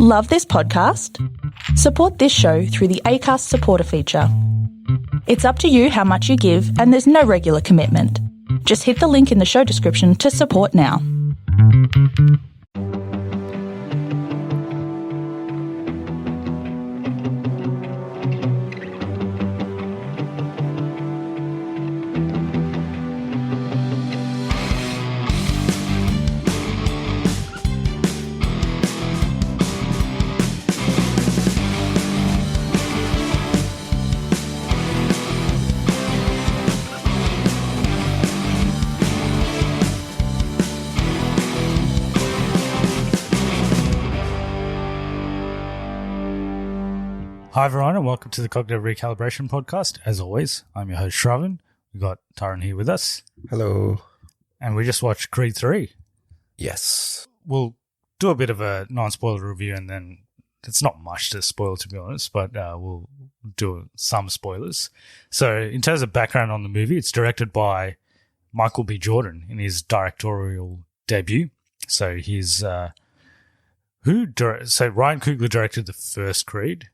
Love this podcast? Support this show through the Acast supporter feature. It's up to you how much you give, and there's no regular commitment. Just hit the link in the show description to support now. Hi everyone and welcome to the Cognitive Recalibration podcast. As always, I'm your host Shravan. We've got Taran here with us. Hello. And we just watched Creed 3. Yes. We'll do a bit of a non-spoiler review and then it's not much to spoil, to be honest, but we'll do some spoilers. So in terms of background on the movie, it's directed by Michael B. Jordan in his directorial debut. So he's so Ryan Coogler directed the first Creed.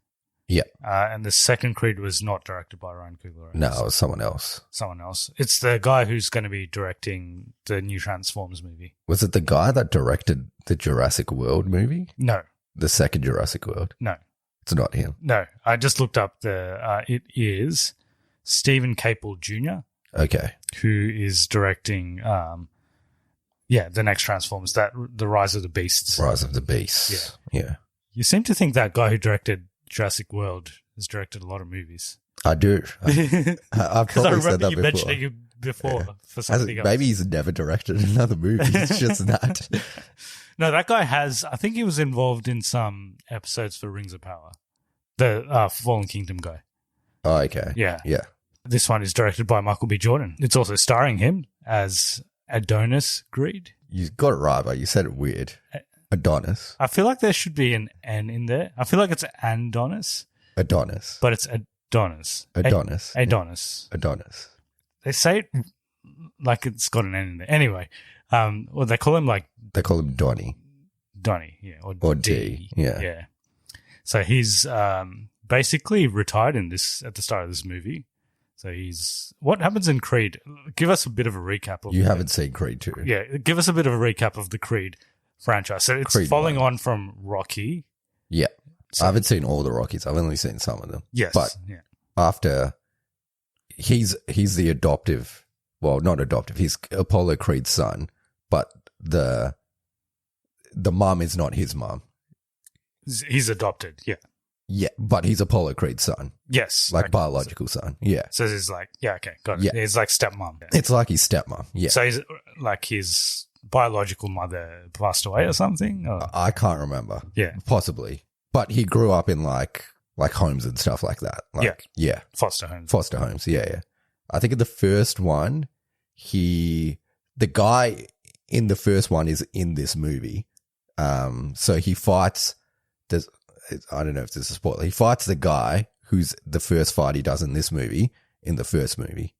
Yeah. And the second Creed was not directed by Ryan Coogler. Right? No, it was someone else. Someone else. It's the guy who's going to be directing the new Transformers movie. Was it the guy that directed the Jurassic World movie? No. The second Jurassic World? No. It's not him. No. I just looked up it is Stephen Capel Jr. Okay. Who is directing, the next Transformers, the Rise of the Beasts. Rise of the Beasts. Yeah. You seem to think that guy who directed Jurassic World has directed a lot of movies. I do. I've probably said that before. Mentioning it before for something else. Maybe he's never directed another movie. It's just that. No, that guy has. I think he was involved in some episodes for Rings of Power. The Fallen Kingdom guy. Oh, okay. Yeah. Yeah. This one is directed by Michael B. Jordan. It's also starring him as Adonis Creed. You got it right, but you said it weird. Adonis. I feel like there should be an N in there. I feel like it's Adonis. Adonis. But it's Adonis. Adonis. Adonis. Yeah. Adonis. They say it like it's got an N in there. Anyway, well, they call him They call him Donnie. Donnie, yeah. Or D. Yeah. Yeah. So he's basically retired at the start of this movie. So what happens in Creed? Give us a bit of a recap. You haven't seen Creed 2. Yeah, give us a bit of a recap of the Creed franchise. So it's Creed following 1. on from Rocky. Yeah. So, I haven't seen all the Rockies. I've only seen some of them. Yes. But after he's the adoptive, well, not adoptive, he's Apollo Creed's son, but the mum is not his mum. He's adopted, yeah. Yeah, but he's Apollo Creed's son. Yes. Like biological son. Yeah. So he's like, yeah, okay, got it. Yeah. It's like stepmom. It's like his stepmom. Yeah. So he's like his biological mother passed away or something? Or? I can't remember. Yeah. Possibly. But he grew up in like homes and stuff like that. Yeah. Foster homes. Foster homes. Yeah. I think in the first one, the guy in the first one is in this movie. So he fights, I don't know if this is a spoiler. He fights the guy who's the first fight he does in this movie, in the first movie.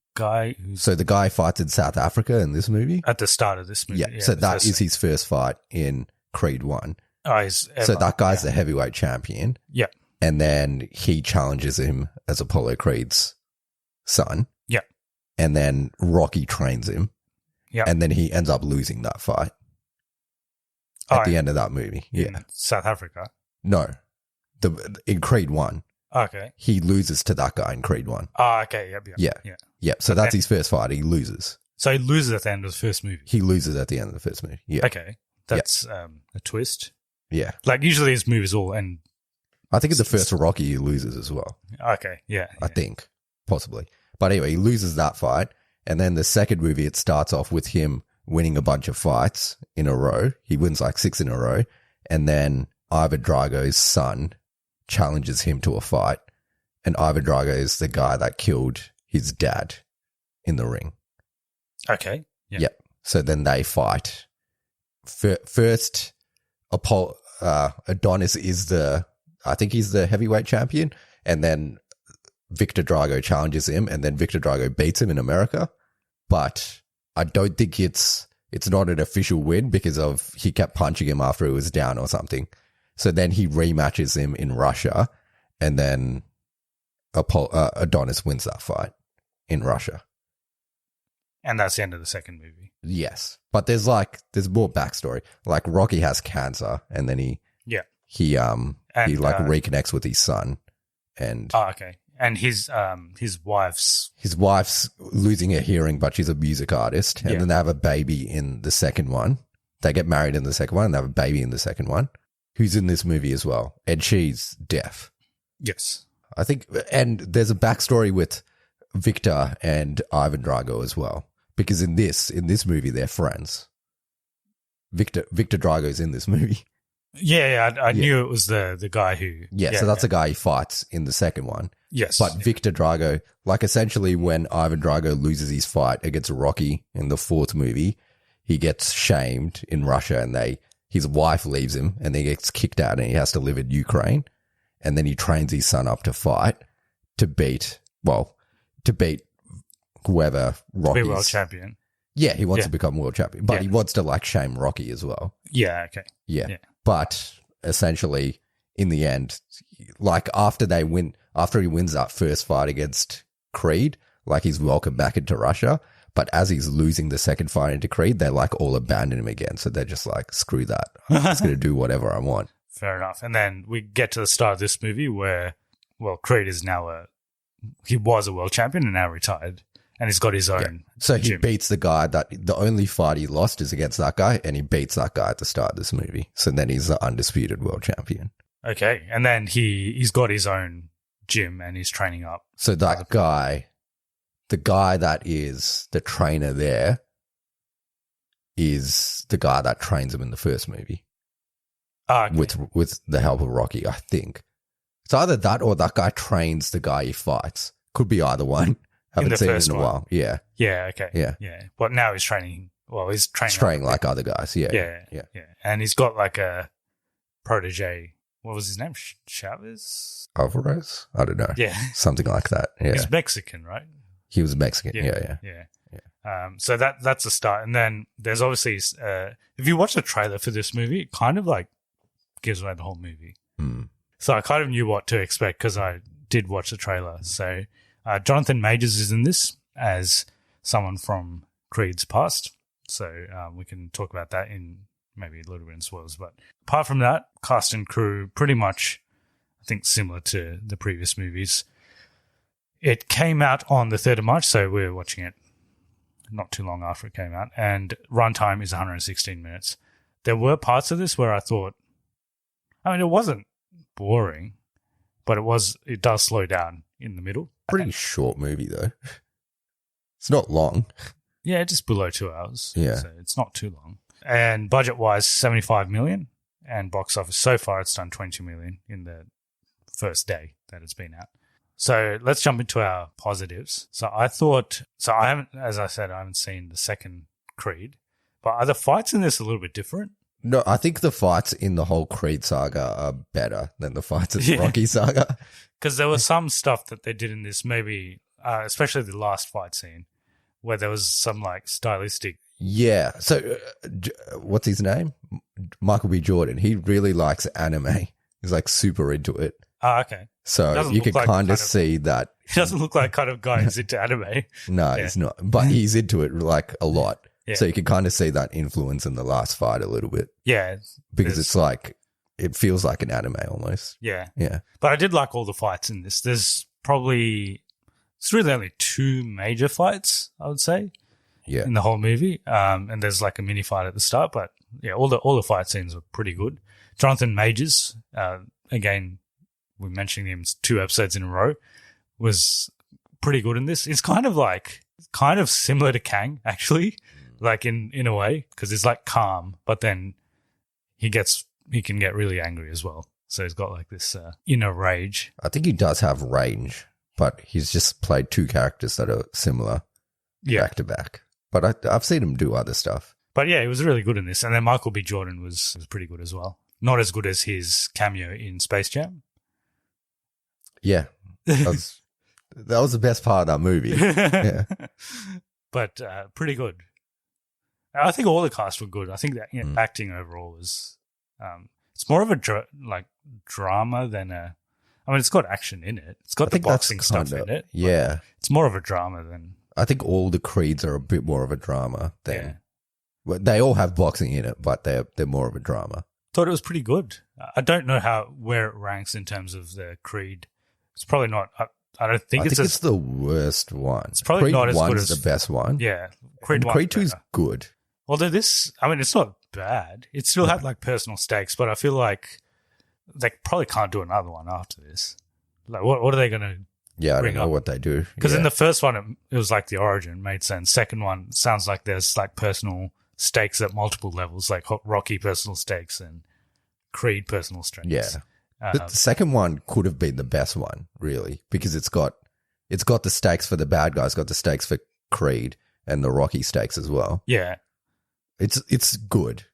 So the guy fights in South Africa in this movie? At the start of this movie. Yeah. So that is his first fight in Creed 1. So that guy's the heavyweight champion. Yeah. And then he challenges him as Apollo Creed's son. Yeah. And then Rocky trains him. Yeah. And then he ends up losing that fight at the end of that movie. Yeah. In South Africa? No. In Creed 1. Okay. He loses to that guy in Creed 1. Oh, okay. Yep. Yeah. So that's his first fight. He loses. So he loses at the end of the first movie? He loses at the end of the first movie. Yeah. Okay. That's a twist. Yeah. Like usually his movies all end. I think in the first Rocky he loses as well. Okay. Yeah. I think. Possibly. But anyway, he loses that fight. And then the second movie, it starts off with him winning a bunch of fights in a row. He wins like 6 in a row. And then Ivan Drago's son challenges him to a fight. And Ivan Drago is the guy that killed his dad in the ring. Okay. Yeah. Yep. So then they fight. First, Adonis is I think he's the heavyweight champion. And then Victor Drago challenges him. And then Victor Drago beats him in America. But I don't think it's not an official win because he kept punching him after he was down or something. So then he rematches him in Russia, and then Adonis wins that fight in Russia. And that's the end of the second movie. Yes. But there's more backstory. Like Rocky has cancer, and then he reconnects with his son, and okay. And his wife's losing her hearing, but she's a music artist, and then they have a baby in the second one. They get married in the second one, and they have a baby in the second one, who's in this movie as well, and she's deaf. Yes, I think, and there's a backstory with Victor and Ivan Drago as well, because in this movie they're friends. Victor Drago's in this movie. Yeah, I knew it was the guy who... So that's the guy he fights in the second one. Yes. But Victor Drago, like essentially when Ivan Drago loses his fight against Rocky in the fourth movie, he gets shamed in Russia, and his wife leaves him, and then he gets kicked out, and he has to live in Ukraine. And then he trains his son up to fight to beat whoever Rocky's... Be world champion. Yeah, he wants to become world champion, but he wants to like shame Rocky as well. Yeah, okay. Yeah. But essentially, in the end, like after he wins that first fight against Creed, like he's welcomed back into Russia. But as he's losing the second fight into Creed, they like all abandon him again. So they're just like, screw that. I'm just going to do whatever I want. Fair enough. And then we get to the start of this movie where, well, Creed is now he was a world champion and now retired. And he's got his own. So he gym. beats the guy the only fight he lost is against that guy, and he beats that guy at the start of this movie. So then he's the undisputed world champion. Okay. And then he's got his own gym and he's training up. So that guy, the guy that is the trainer there, is the guy that trains him in the first movie. Okay. With the help of Rocky, I think. It's either that or that guy trains the guy he fights. Could be either one. Haven't seen it in a while. Yeah. Yeah, okay. Yeah. Yeah. But now he's training. Well, he's training like other guys. Yeah. Yeah. And he's got like a protege. What was his name? Chavez? Alvarez? I don't know. Yeah. Something like that. Yeah. He's Mexican, right? He was Mexican. Yeah. So that's a start. And then there's obviously, if you watch the trailer for this movie, it kind of like gives away the whole movie. So I kind of knew what to expect because I did watch the trailer. So Jonathan Majors is in this as someone from Creed's past. So we can talk about that in maybe a little bit in spoilers. But apart from that, cast and crew pretty much, I think, similar to the previous movies. It came out on the 3rd of March, so we're watching it not too long after it came out. And runtime is 116 minutes. There were parts of this where I thought, I mean, it wasn't boring, but it does slow down in the middle. Pretty short movie, though. It's not long. Yeah, just below 2 hours. Yeah. So it's not too long. And budget-wise, $75 million. And box office, so far, it's done $22 million in the first day that it's been out. So let's jump into our positives. I haven't, as I said, I haven't seen the second Creed. But are the fights in this a little bit different? No, I think the fights in the whole Creed saga are better than the fights in the Rocky saga. Because there was some stuff that they did in this, maybe, especially the last fight scene, where there was some like stylistic. Yeah. So what's his name? Michael B. Jordan. He really likes anime. He's like super into it. Ah, okay. So you can kind of see that. He doesn't look like kind of guy who's into anime. No, he's not. But he's into it like a lot. Yeah. So you can kind of see that influence in the last fight a little bit. Yeah. Because it's like, it feels like an anime almost. Yeah. Yeah. But I did like all the fights in this. It's really only 2 major fights, I would say. Yeah. In the whole movie. And there's like a mini fight at the start, but yeah, all the fight scenes were pretty good. Jonathan Majors, again, we're mentioning him 2 episodes in a row, was pretty good in this. It's kind of similar to Kang, actually, like in a way, because it's like calm, but then he can get really angry as well. So he's got like this inner rage. I think he does have range, but he's just played 2 characters that are similar back to back. But I've seen him do other stuff. But yeah, he was really good in this. And then Michael B. Jordan was pretty good as well. Not as good as his cameo in Space Jam. Yeah. That was the best part of that movie. Yeah. But pretty good. I think all the cast were good. I think that acting overall was It's more of a drama than a. I mean, it's got action in it. It's got the boxing stuff in it. Yeah. It's more of a drama than. I think all the Creeds are a bit more of a drama than. Well, they all have boxing in it, but they're more of a drama. Thought it was pretty good. I don't know where it ranks in terms of the Creed. It's probably not. I don't think it's the worst one. It's probably Creed not as good as the best one. Yeah, Creed 2 is good. Although this, I mean, it's not bad. It still had like personal stakes, but I feel like they probably can't do another one after this. Like, what are they going to? Yeah, I don't know what they do. Because in the first one, it was like the origin made sense. Second one sounds like there's like personal stakes at multiple levels, like Rocky personal stakes and Creed personal stakes. Yeah. The second one could have been the best one, really, because it's got the stakes for the bad guys, got the stakes for Creed and the Rocky stakes as well. Yeah. It's good.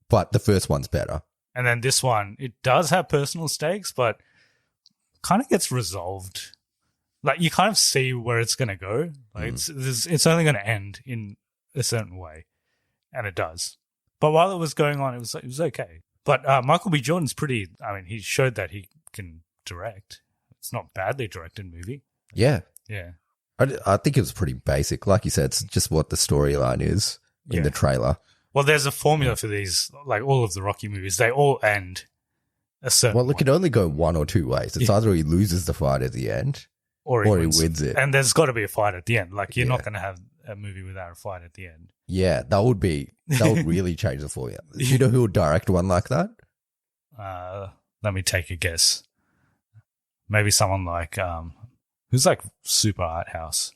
But the first one's better. And then this one, it does have personal stakes, but kind of gets resolved. Like you kind of see where it's going to go. Like it's only going to end in a certain way, and it does. But while it was going on, it was okay. But Michael B. Jordan's pretty. I mean, he showed that he can direct. It's not badly directed movie. Yeah, yeah. I think it was pretty basic. Like you said, it's just what the storyline is in the trailer. Well, there's a formula for these. Like all of the Rocky movies, they all end a certain. Well, it can only go one or two ways. It's either he loses the fight at the end, or he wins it. And there's got to be a fight at the end. Like you're not going to have a movie without a fight at the end. Yeah, that would really change the formula. Do you know who would direct one like that? Let me take a guess. Maybe someone like who's like super art house.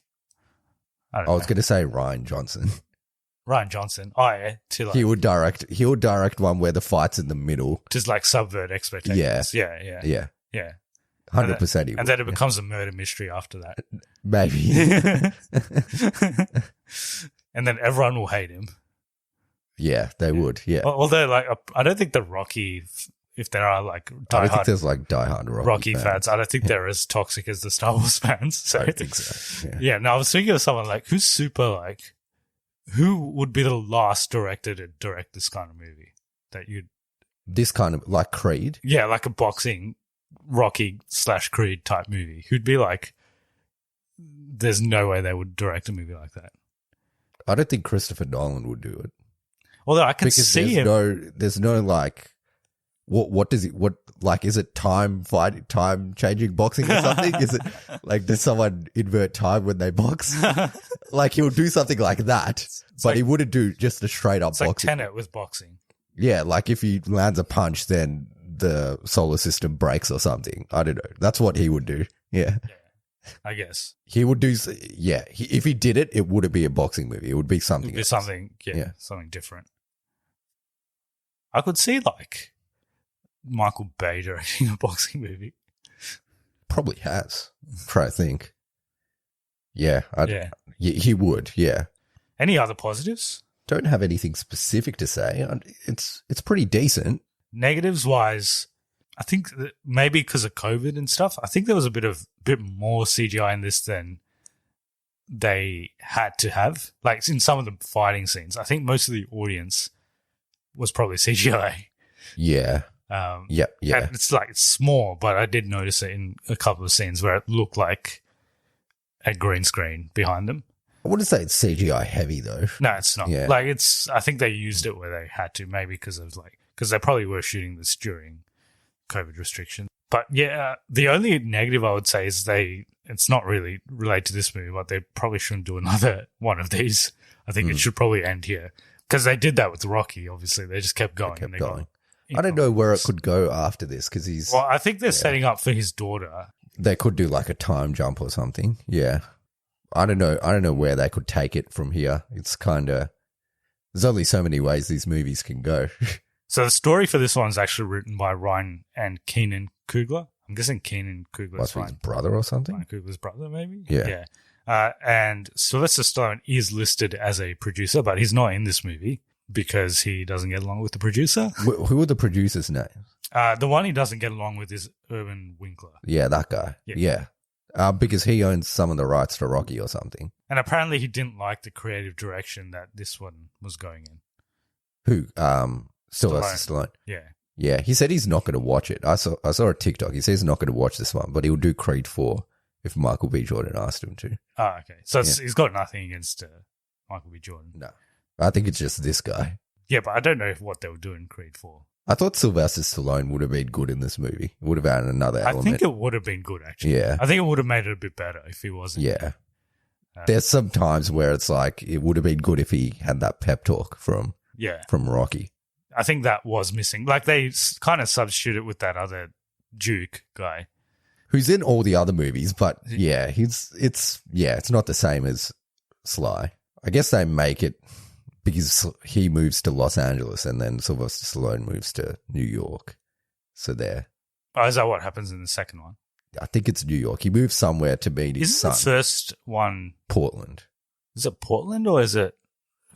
I was going to say Ryan Johnson. Ryan Johnson. Oh yeah, he would direct one where the fight's in the middle. Just like subvert expectations. Yeah. 100%. And then it becomes a murder mystery after that. Maybe. And then everyone will hate him. Yeah, they would. Yeah. Although, like, I don't think the Rocky, if there are like I don't think there's like diehard Rocky fans. I don't think they're as toxic as the Star Wars fans. So I don't think so. Yeah. No, I was thinking of someone like who's super like, who would be the last director to direct this kind of movie that you'd. This kind of like Creed? Yeah, like a boxing Rocky / Creed type movie. Who'd be like, there's no way they would direct a movie like that. I don't think Christopher Nolan would do it. Although I can see him. There's no like, what does it, like, is it time changing boxing or something? Is it like, does someone invert time when they box? Like he'll do something like that, but he wouldn't do just a straight up boxing. Like Tenet with boxing. Yeah, like if he lands a punch, then the solar system breaks or something. I don't know. That's what he would do. Yeah. I guess. He would do, if he did it, it wouldn't be a boxing movie. It would be something else. Something different. I could see like Michael Bay directing a boxing movie. Probably has. Try to think. Yeah. He would, yeah. Any other positives? Don't have anything specific to say. It's pretty decent. Negatives wise, I think that maybe because of COVID and stuff, I think there was a bit more CGI in this than they had to have. Like in some of the fighting scenes, I think most of the audience was probably CGI. Yeah. Yeah. And it's like it's small, but I did notice it in a couple of scenes where it looked like a green screen behind them. I wouldn't say it's CGI heavy though. No, it's not. Yeah. Like I think they used it where they had to, maybe because they probably were shooting this during COVID restrictions. But yeah, the only negative I would say is it's not really related to this movie, but they probably shouldn't do another one of these. I think it should probably end here because they did that with Rocky. Obviously, they just kept going. I don't know where it could go after this because he's. Well, I think they're setting up for his daughter. They could do like a time jump or something. Yeah, I don't know where they could take it from here. It's kind of there's only so many ways these movies can go. So the story for this one is actually written by Ryan and Keenan Coogler. I'm guessing Keenan Coogler is his brother or something. Ryan Coogler's brother, maybe. Yeah. And Sylvester Stallone is listed as a producer, but he's not in this movie because he doesn't get along with the producer. Who are the producers' names? The one he doesn't get along with is Irwin Winkler. Yeah, that guy. Yeah. Because he owns some of the rights to Rocky or something. And apparently he didn't like the creative direction that this one was going in. Who? Sylvester Stallone. Yeah. Yeah, he said he's not going to watch it. I saw a TikTok. He says he's not going to watch this one, but he'll do Creed 4 if Michael B. Jordan asked him to. Oh, okay. So he's got nothing against Michael B. Jordan. No. I think it's just this guy. Yeah, but I don't know what they would do in Creed 4. I thought Sylvester Stallone would have been good in this movie. Would have added another element. I think it would have been good, actually. Yeah. I think it would have made it a bit better if he wasn't. Yeah. There's some times where it's like it would have been good if he had that pep talk from Rocky. I think that was missing. Like they kind of substituted with that other Duke guy. Who's in all the other movies, but yeah, it's not the same as Sly. I guess they make it because he moves to Los Angeles and then Sylvester Stallone moves to New York. So there. Oh, is that what happens in the second one? I think it's New York. He moves somewhere to meet his son. Isn't the first one Portland? Is it Portland or is it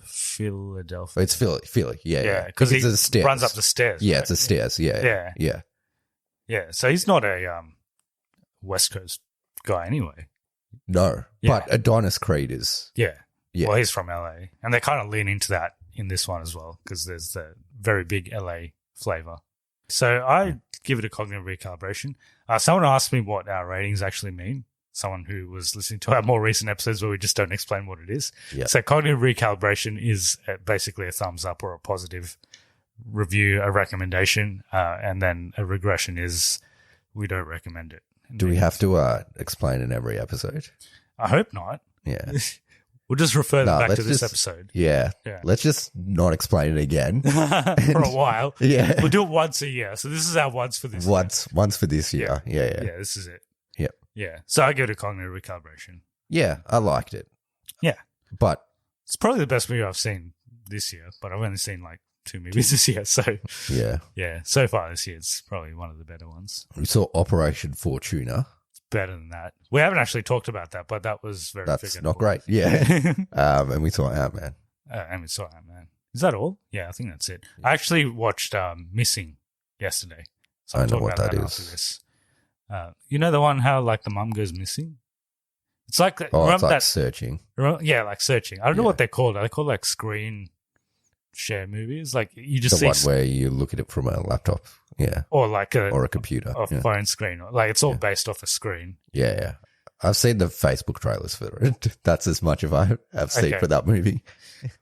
Philadelphia? It's Philly. Yeah. Because he stairs. runs up the stairs. Yeah, right? it's the stairs. Yeah. Yeah. So he's not a West Coast guy anyway. No, but Adonis Creed is. Yeah. Yeah. Well, he's from LA, and they kind of lean into that in this one as well because there's the very big LA flavor. So I give it a cognitive recalibration. Someone asked me what our ratings actually mean. Someone who was listening to our more recent episodes where we just don't explain what it is. Yeah. So cognitive recalibration is basically a thumbs up or a positive review, a recommendation, and then a regression is we don't recommend it. Do we have to explain in every episode? I hope not. Yeah. We'll just refer them back to this episode. Yeah. Let's just not explain it again. For a while. Yeah. We'll do it once a year. So this is our once for this year. Once for this year. Yeah. Yeah, this is it. Yep. Yeah. So I give it a cognitive recalibration. Yeah, I liked it. Yeah. But it's probably the best movie I've seen this year, but I've only seen like 2 movies this year. So yeah. So far this year, it's probably one of the better ones. We saw Operation Fortuna. Better than that. We haven't actually talked about that, but that was very That's not great. Yeah. And we saw Ant-Man. And we saw Ant-Man. Is that all? Yeah, I think that's it. I actually watched Missing yesterday. So I know what that is. After this. You know the one how like the mum goes missing? It's like it's like searching. Yeah, like searching. I don't know what they're called. Are they called like screen share movies? Like you just see one where you look at it from a laptop. Yeah. Or like a computer. A phone screen. Like it's all based off a screen. Yeah. I've seen the Facebook trailers for it. That's as much as I have seen for that movie.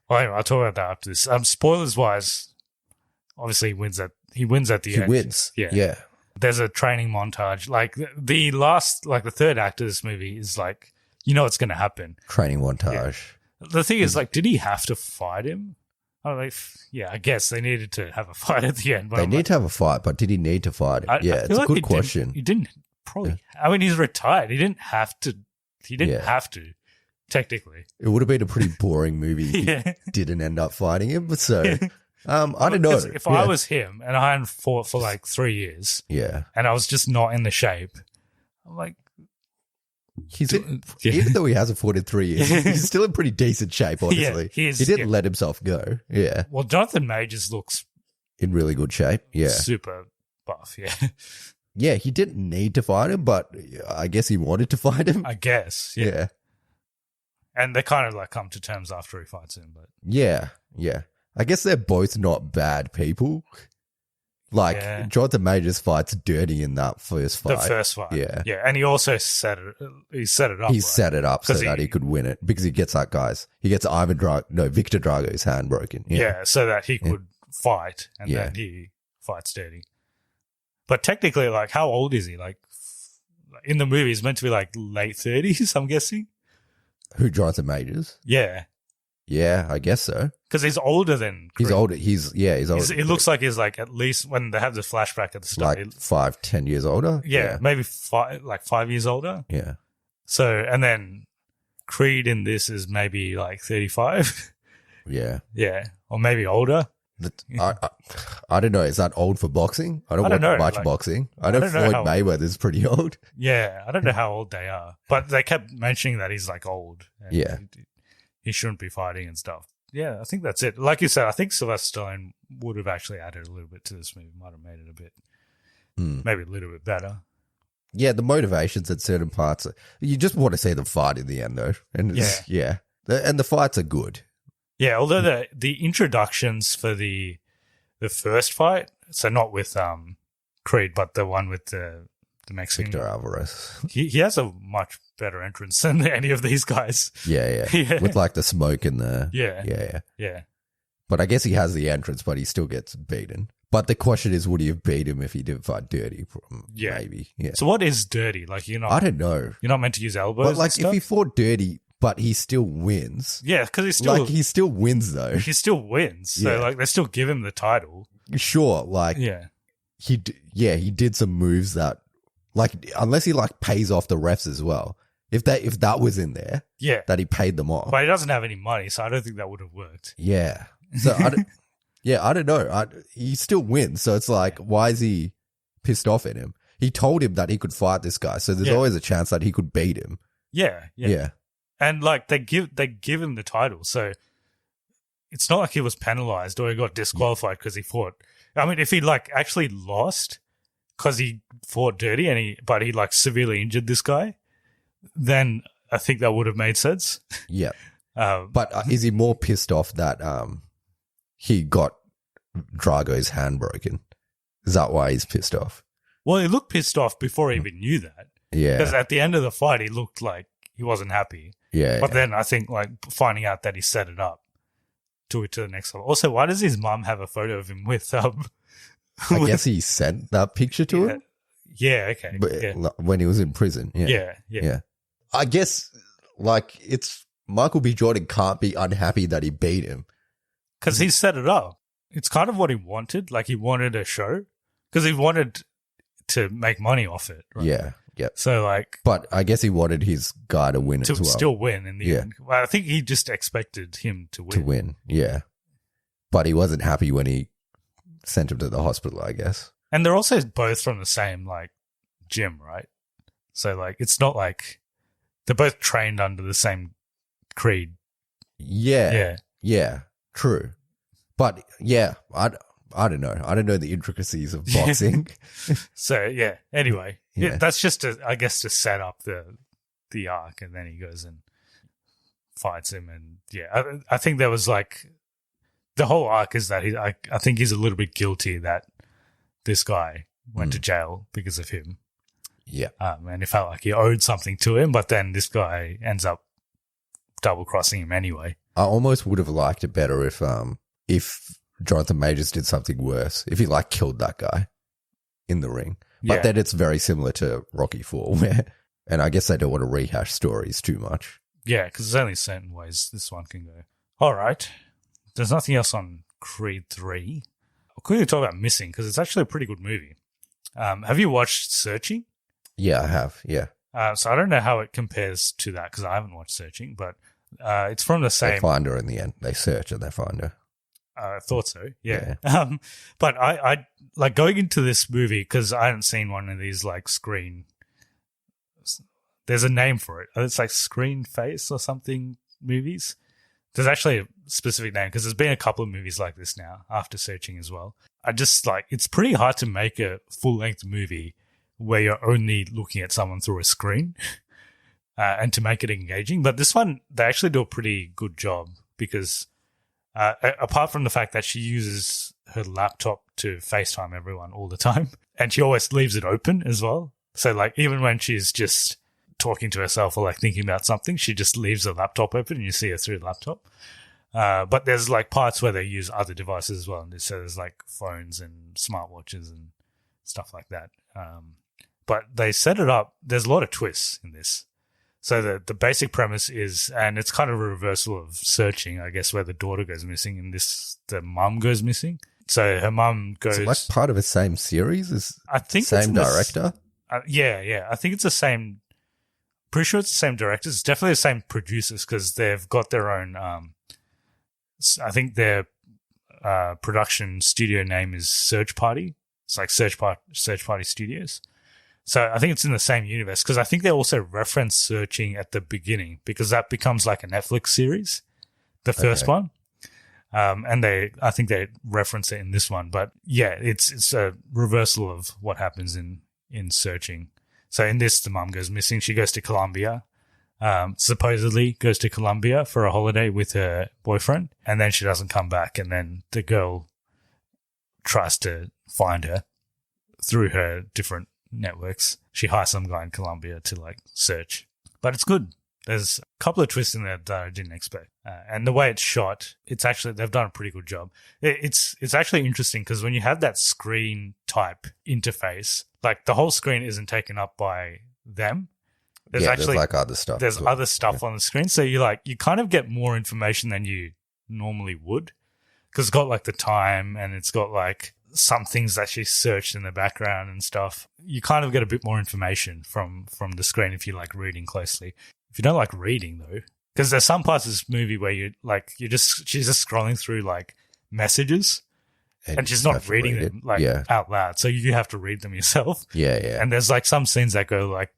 Well, anyway, I'll talk about that after this. Spoilers wise, obviously he wins at the end. He wins. Yeah. There's a training montage. Like the third act of this movie is like, you know what's going to happen. Training montage. Yeah. The thing is, like, did he have to fight him? I'm like, yeah, I guess they needed to have a fight at the end. But they need to have a fight, but did he need to fight him? It's a good question. He didn't probably. Yeah. I mean, he's retired. He didn't have to. Technically. It would have been a pretty boring movie if he didn't end up fighting him. So, I don't know. If I was him and I hadn't fought for like 3 years, and I was just not in the shape, I'm like, even though he hasn't fought in 3 years, he's still in pretty decent shape, honestly. He didn't let himself go. Yeah. Well, Jonathan Majors looks in really good shape. Yeah. Super buff. Yeah. Yeah, he didn't need to fight him, but I guess he wanted to fight him. I guess. Yeah. And they kind of like come to terms after he fights him, but yeah. I guess they're both not bad people. Like, Jonathan Majors fights dirty in that first fight. The first fight. Yeah. Yeah, and he also set it up. He set it up so that he could win it because he gets Victor Drago's hand broken. Yeah, so that he could fight and then he fights dirty. But technically, like, how old is he? Like, in the movie, he's meant to be like late 30s, I'm guessing. Who, Jonathan Majors? Yeah. Yeah, I guess so. Because he's older than Creed. He's older. He's older. It looks like he's like at least when they have the flashback at the start. Like 5-10 years older? Yeah, maybe 5 years older. Yeah. So, and then Creed in this is maybe like 35. Yeah. Yeah. Or maybe older. I don't know. Is that old for boxing? I don't watch much boxing. I know Floyd Mayweather's pretty old. Yeah. I don't know how old they are. But they kept mentioning that he's like old. Yeah. He shouldn't be fighting and stuff. Yeah, I think that's it. Like you said, I think Sylvester Stallone would have actually added a little bit to this movie. Might have made it a bit, maybe a little bit better. Yeah, the motivations at certain parts. You just want to see them fight in the end, though. And and the fights are good. Yeah, although the introductions for the first fight So not with Creed, but the one with the Mexican. Victor Alvarez. He has a much better entrance than any of these guys. Yeah. With like the smoke and the... Yeah. But I guess he has the entrance, but he still gets beaten. But the question is, would he have beat him if he didn't fight dirty? Yeah. Maybe. Yeah. So what is dirty? Like, I don't know. You're not meant to use elbows. But like, if he fought dirty, but he still wins. Yeah, because he still wins though. He still wins. So like, they still give him the title. Sure. Like, he did some moves that, like, unless he like pays off the refs as well. If that was in there, that he paid them off. But he doesn't have any money, so I don't think that would have worked. Yeah. So I don't know. He still wins. So it's like, why is he pissed off at him? He told him that he could fight this guy. So there's always a chance that he could beat him. Yeah. And like they give him the title. So it's not like he was penalized or he got disqualified because he fought. I mean, if he like actually lost because he fought dirty but he like severely injured this guy, then I think that would have made sense. Yeah. But is he more pissed off that he got Drago's hand broken? Is that why he's pissed off? Well, he looked pissed off before he even knew that. Yeah. Because at the end of the fight, he looked like he wasn't happy. Yeah. But then I think like finding out that he set it up to the next level. Also, why does his mum have a photo of him with I guess he sent that picture to him? Yeah, okay. But when he was in prison. Yeah. I guess like it's Michael B. Jordan can't be unhappy that he beat him. Because he set it up. It's kind of what he wanted. Like he wanted a show. Because he wanted to make money off it. Right? Yeah. So like... But I guess he wanted his guy to win as well. To still win in the end. Well, I think he just expected him to win. Yeah. But he wasn't happy when he sent him to the hospital, I guess. And they're also both from the same like gym, right? So like it's not like they're both trained under the same Creed. Yeah. True. But yeah, I don't know. I don't know the intricacies of boxing. So yeah. Anyway, that's just I guess to set up the arc, and then he goes and fights him, and I think there was like the whole arc is that I think he's a little bit guilty that this guy went to jail because of him. Yeah. And it felt like he owed something to him, but then this guy ends up double crossing him anyway. I almost would have liked it better if Jonathan Majors did something worse, if he like killed that guy in the ring. But then it's very similar to Rocky IV, and I guess they don't want to rehash stories too much. Yeah, because there's only certain ways this one can go. All right. There's nothing else on Creed 3. I'll quickly talk about Missing, because it's actually a pretty good movie. Have you watched Searching? Yeah, I have. Yeah. So I don't know how it compares to that, because I haven't watched Searching, but it's from the same... They find her in the end. They search and they find her. I thought so, yeah. But I like going into this movie, because I hadn't seen one of these like screen... There's a name for it. It's like Screen Face or something movies. There's actually a specific name, because there's been a couple of movies like this now after Searching as well. I just like, it's pretty hard to make a full-length movie where you're only looking at someone through a screen and to make it engaging. But this one, they actually do a pretty good job, because apart from the fact that she uses her laptop to FaceTime everyone all the time, and she always leaves it open as well. So like even when she's just talking to herself or like thinking about something, she just leaves the laptop open and you see her through the laptop. But there's like parts where they use other devices as well. And so there's like phones and smartwatches and stuff like that. But they set it up. There's a lot of twists in this. So the basic premise is, and it's kind of a reversal of Searching, I guess, where the daughter goes missing, and the mum goes missing. So her mum goes... Is it like part of the same series? I think same director? Yeah. I think it's the same... Pretty sure it's the same directors. It's definitely the same producers, because they've got their own... I think their production studio name is Search Party. It's like Search Party Studios. So I think it's in the same universe, because I think they also reference Searching at the beginning, because that becomes like a Netflix series, the first one. And I think they reference it in this one. But yeah, it's a reversal of what happens in Searching. So in this, the mum goes missing. She goes to Colombia, supposedly goes to Colombia for a holiday with her boyfriend, and then she doesn't come back. And then the girl tries to find her through her different networks. She hires some guy in Colombia to like search. But it's good. There's a couple of twists in there that I didn't expect. And the way it's shot, it's actually, they've done a pretty good job. It's actually interesting because when you have that screen type interface, like the whole screen isn't taken up by them. There's like other stuff. There's other stuff on the screen. So you kind of get more information than you normally would, because it's got like the time and it's got like some things that she searched in the background and stuff. You kind of get a bit more information from the screen if you like reading closely. If you don't like reading though, because there's some parts of this movie where she's just scrolling through like messages and she's not reading them out loud. So you have to read them yourself. Yeah, yeah. And there's like some scenes that go like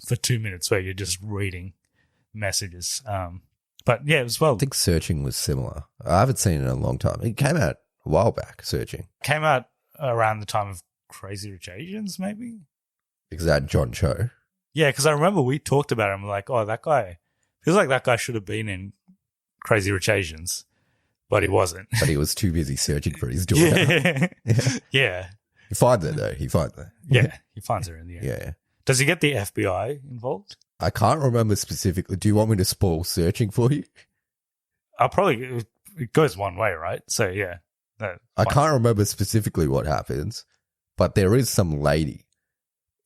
for 2 minutes where you're just reading messages. But yeah, as well. I think Searching was similar. I haven't seen it in a long time. It came out a while back, Searching. Came out around the time of Crazy Rich Asians, maybe? Is that John Cho? Yeah, because I remember we talked about him like, oh, that guy, feels like that guy should have been in Crazy Rich Asians, but he wasn't. But he was too busy searching for his daughter. Yeah. He finds it, though. He finds it. Yeah, he finds her in the end. Yeah. Does he get the FBI involved? I can't remember specifically. Do you want me to spoil Searching for you? It goes one way, right? So, yeah. I can't remember specifically what happens, but there is some lady.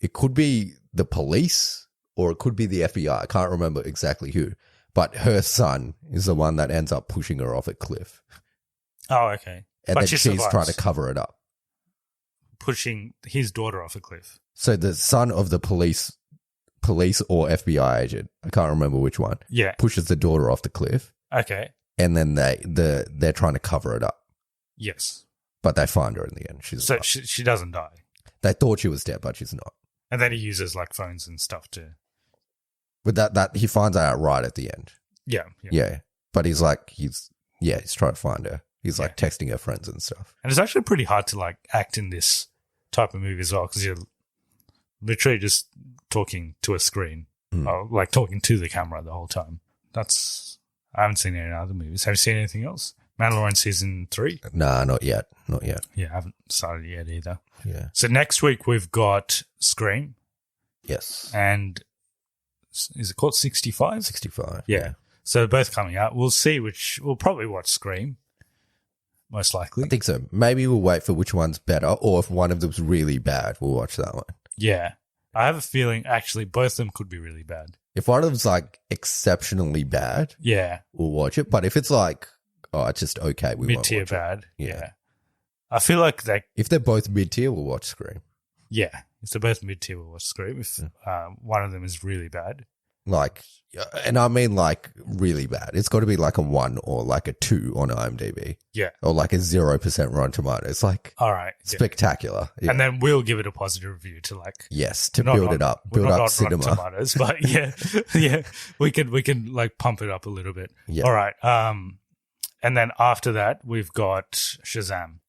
It could be the police or it could be the FBI. I can't remember exactly who, but her son is the one that ends up pushing her off a cliff. Oh, okay. And but then she's trying to cover it up. Pushing his daughter off a cliff. So the son of the police or FBI agent, I can't remember which one, pushes the daughter off the cliff. Okay. And then they're trying to cover it up. Yes. But they find her in the end. She's alive. She doesn't die. They thought she was dead, but she's not. And then he uses like phones and stuff to. But that he finds out right at the end. Yeah. But he's trying to find her. He's like texting her friends and stuff. And it's actually pretty hard to like act in this type of movie as well, because you're literally just talking to a screen, or like talking to the camera the whole time. I haven't seen any other movies. Have you seen anything else? Mandalorian season 3? Nah, not yet. Yeah, I haven't started yet either. Yeah. So next week we've got Scream. Yes. And is it called 65? 65. Yeah. So they're both coming out. We'll see we'll probably watch Scream. Most likely. I think so. Maybe we'll wait for which one's better, or if one of them's really bad, we'll watch that one. Yeah. I have a feeling actually both of them could be really bad. If one of them's like exceptionally bad, we'll watch it. But if it's like, it's just okay, we won't watch it. Mid-tier bad. Yeah. I feel like if they're both mid-tier, we'll watch Scream. Yeah. If they're both mid-tier, we'll watch Scream. If one of them is really bad. Like, and I mean like really bad. It's got to be like a 1 or like a 2 on IMDb. Yeah. Or like a 0% Rotten Tomatoes. Like, all right. Spectacular. Yeah. And then we'll give it a positive review to like. Yes, to build it up. Build up cinema. Rotten Tomatoes, but yeah. We can like pump it up a little bit. Yeah. All right. And then after that, we've got Shazam.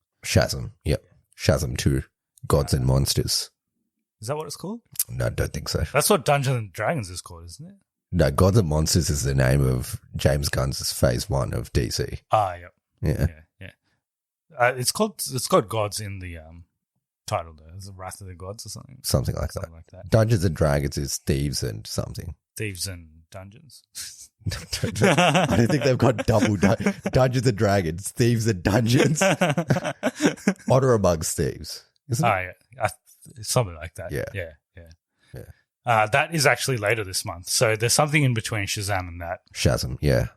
Yep. Shazam 2, Gods and Monsters. Is that what it's called? No, I don't think so. That's what Dungeons and Dragons is called, isn't it? No, Gods and Monsters is the name of James Gunn's Phase 1 of DC. Yeah. It's called Gods in the title though. Is it Wrath of the Gods or something? Something like that. Dungeons and Dragons is Thieves and something. Thieves and Dungeons. I don't think they've got double Dungeons and Dragons, Thieves and Dungeons. Honor Amongst Thieves. Isn't it? Yeah. Something like that. Yeah. That is actually later this month. So there's something in between Shazam and that. Shazam, yeah.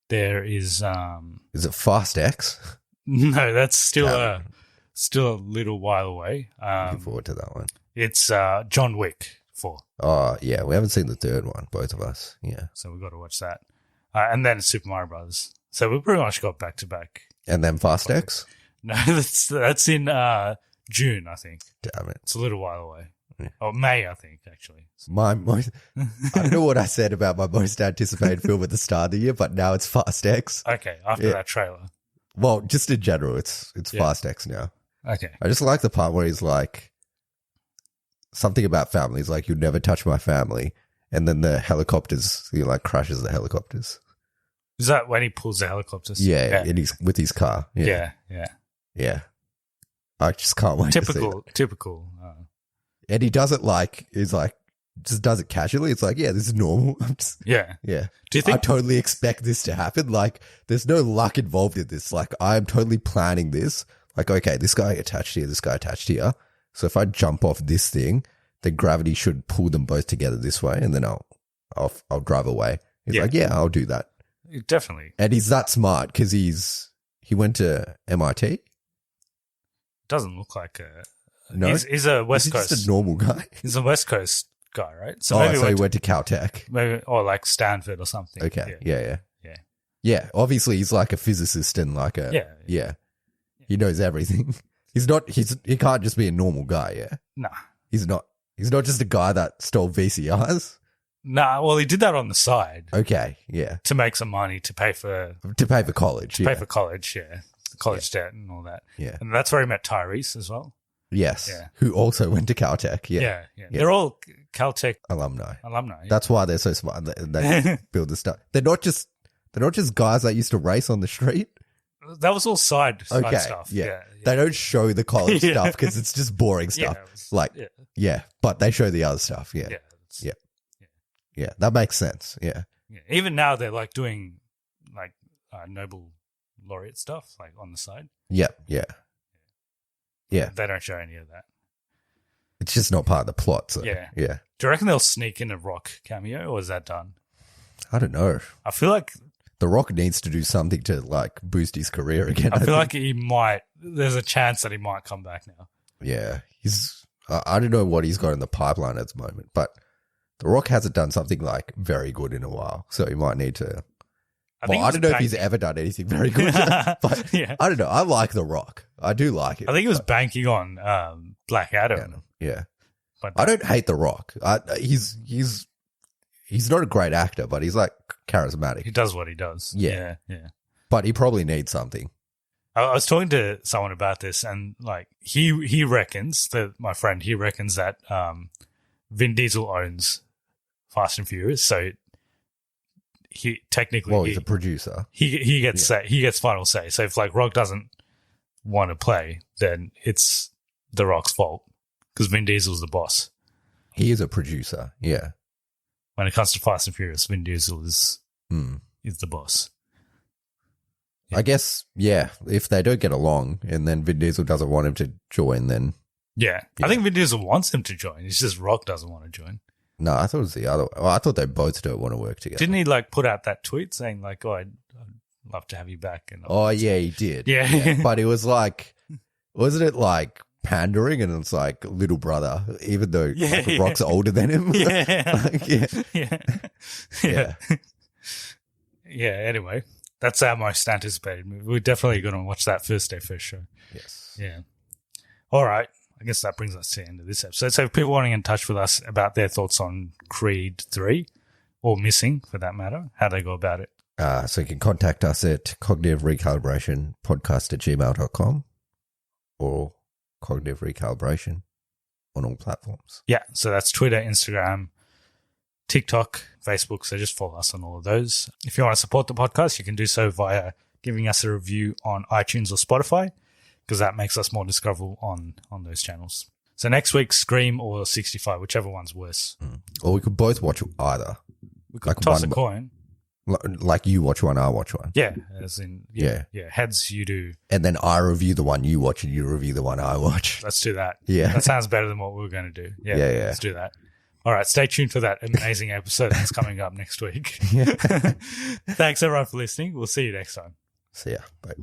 There is. Is it Fast X? No, that's still a little while away. Looking forward to that one. It's John Wick 4. Oh, yeah. We haven't seen the third one, both of us. Yeah. So we've got to watch that. And then Super Mario Brothers. So we've pretty much got back to back. And then Fast X? No, that's in June, I think. Damn it. It's a little while away. Yeah. Or May, I think, actually. I don't know what I said about my most anticipated film at the start of the year, but now it's Fast X. Okay, after that trailer. Well, just in general, it's Fast X now. Okay. I just like the part where he's like, something about family. He's like, you'd never touch my family. And then the helicopters, he like crashes the helicopters. Is that when he pulls the helicopters? Yeah. With his car. Yeah. Yeah. I just can't wait to see it. Typical. And he does it just does it casually. It's like, yeah, this is normal. Yeah. Yeah. Do you think- I totally expect this to happen? Like, there's no luck involved in this. Like, I'm totally planning this. Like, okay, this guy attached here, this guy attached here. So if I jump off this thing, then gravity should pull them both together this way, and then I'll drive away. He's like, yeah, I'll do that. Definitely. And he's that smart because he went to MIT. Doesn't look like a... No, he's a West Coast. Just a normal guy. He's a West Coast guy, right? So he went to Caltech. Maybe, or like Stanford or something. Okay. Yeah. Yeah. Obviously, he's like a physicist and like a yeah. He knows everything. He can't just be a normal guy. Yeah. Nah. He's not just a guy that stole VCRs. Nah. Well, he did that on the side. Okay. Yeah. To make some money to pay for college. Pay for college. Yeah. College debt and all that. Yeah. And that's where he met Tyrese as well. Yes. Yeah. Who also went to Caltech. Yeah. They're all Caltech alumni. Yeah. That's why they're so smart. They build this stuff. They're not just guys that used to race on the street. That was all side Okay. stuff. Yeah. They don't show the college stuff because it's just boring stuff. But they show the other stuff. Yeah. Yeah. That makes sense. Yeah. Even now they're like doing like Nobel laureate stuff like on the side. Yeah. They don't show any of that. It's just not part of the plot. So, yeah. Do you reckon they'll sneak in a Rock cameo, or is that done? I don't know. I feel like The Rock needs to do something to like boost his career again. I feel like he might. There's a chance that he might come back now. Yeah, I don't know what he's got in the pipeline at the moment, but The Rock hasn't done something like very good in a while, so he might need to. I don't know if he's ever done anything very good, but I don't know. I like The Rock. I do like it. I think he was banking on Black Adam. Yeah. But I don't hate The Rock. He's not a great actor, but he's like charismatic. He does what he does. Yeah. But he probably needs something. I was talking to someone about this, and like he reckons that Vin Diesel owns Fast and Furious, so he technically he's a producer. He gets final say. So if like Rock doesn't want to play, then it's The Rock's fault because Vin Diesel's the boss. He is a producer. Yeah. When it comes to Fast and Furious, Vin Diesel is the boss. I guess, if they don't get along and then Vin Diesel doesn't want him to join, then... Yeah. I think Vin Diesel wants him to join. It's just Rock doesn't want to join. No, I thought it was the other way. Well, I thought they both don't want to work together. Didn't he like put out that tweet saying like, "Oh, I'd love to have you back"? And he did. Yeah. But it was like, wasn't it like pandering? And it's like little brother, even though Rock's older than him. Anyway, that's our most anticipated movie. We're definitely going to watch that first day first show. Yes. Yeah. All right. I guess that brings us to the end of this episode. So if people want to get in touch with us about their thoughts on Creed 3 or Missing for that matter, how do they go about it? So you can contact us at cognitiverecalibration@gmail.com or Cognitive Recalibration on all platforms. Yeah. So that's Twitter, Instagram, TikTok, Facebook. So just follow us on all of those. If you want to support the podcast, you can do so via giving us a review on iTunes or Spotify, because that makes us more discoverable on those channels. So next week, Scream or 65, whichever one's worse. Or we could both watch either. We could toss a coin. Like you watch one, I watch one. Yeah, as in, yeah. Heads, you do. And then I review the one you watch and you review the one I watch. Let's do that. Yeah. That sounds better than what we were going to do. Yeah. Let's do that. All right, stay tuned for that amazing episode that's coming up next week. Thanks, everyone, for listening. We'll see you next time. See ya. Bye.